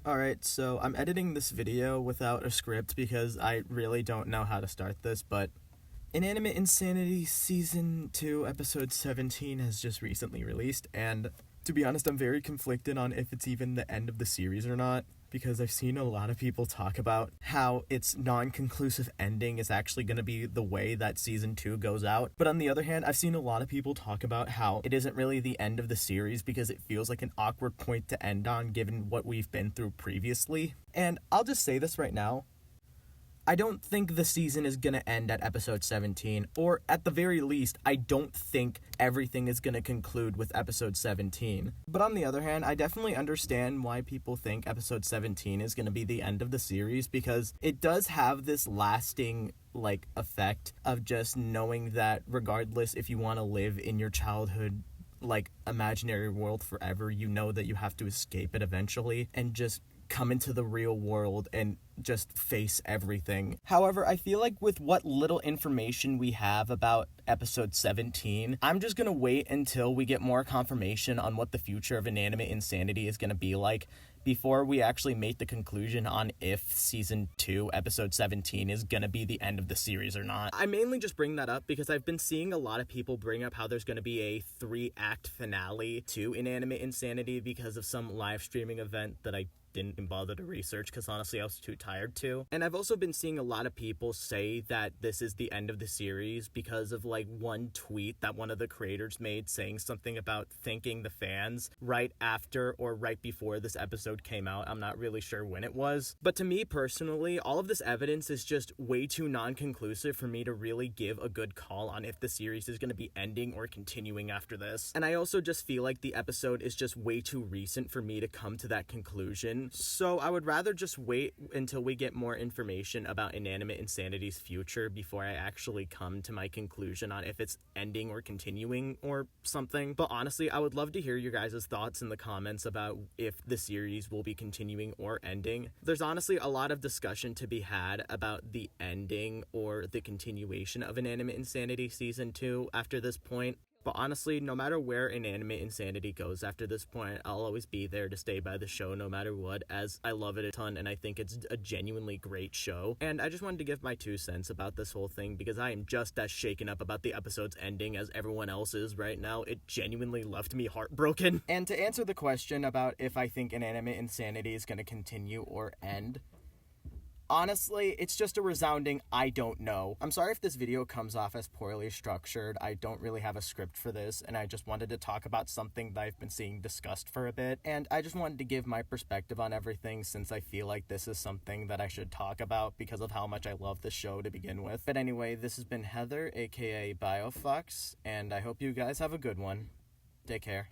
Alright, so I'm editing this video without a script because I really don't know how to start this, but Inanimate Insanity Season 2, Episode 17 has just recently released, and to be honest, I'm very conflicted on if it's even the end of the series or not, because I've seen a lot of people talk about how its non-conclusive ending is actually going to be the way that Season 2 goes out. But on the other hand, I've seen a lot of people talk about how it isn't really the end of the series because it feels like an awkward point to end on given what we've been through previously. And I'll just say this right now. I don't think the season is going to end at episode 17, or at the very least, I don't think everything is going to conclude with episode 17. But on the other hand, I definitely understand why people think episode 17 is going to be the end of the series, because it does have this lasting effect of just knowing that regardless if you want to live in your childhood imaginary world forever, you know that you have to escape it eventually and just come into the real world and just face everything. However, I feel like with what little information we have about episode 17, I'm just gonna wait until we get more confirmation on what the future of Inanimate Insanity is gonna be like before we actually make the conclusion on if season 2 episode 17 is gonna be the end of the series or not. I mainly just bring that up because I've been seeing a lot of people bring up how there's gonna be a 3-act finale to Inanimate Insanity because of some live streaming event that I didn't bother to research because honestly I was too tired to. And I've also been seeing a lot of people say that this is the end of the series because of one tweet that one of the creators made saying something about thanking the fans right after or right before this episode came out. I'm not really sure when it was. But to me personally, all of this evidence is just way too non-conclusive for me to really give a good call on if the series is going to be ending or continuing after this. And I also just feel like the episode is just way too recent for me to come to that conclusion. So I would rather just wait until we get more information about Inanimate Insanity's future before I actually come to my conclusion on if it's ending or continuing or something. But honestly, I would love to hear your guys' thoughts in the comments about if the series will be continuing or ending. There's honestly a lot of discussion to be had about the ending or the continuation of Inanimate Insanity Season 2 after this point. But honestly, no matter where Inanimate Insanity goes after this point, I'll always be there to stay by the show no matter what, as I love it a ton and I think it's a genuinely great show. And I just wanted to give my 2 cents about this whole thing because I am just as shaken up about the episode's ending as everyone else is right now. It genuinely left me heartbroken. And to answer the question about if I think Inanimate Insanity is going to continue or end, honestly, it's just a resounding I don't know. I'm sorry if this video comes off as poorly structured. I don't really have a script for this, and I just wanted to talk about something that I've been seeing discussed for a bit. And I just wanted to give my perspective on everything since I feel like this is something that I should talk about because of how much I love the show to begin with. But anyway, this has been Heather, aka BioFox, and I hope you guys have a good one. Take care.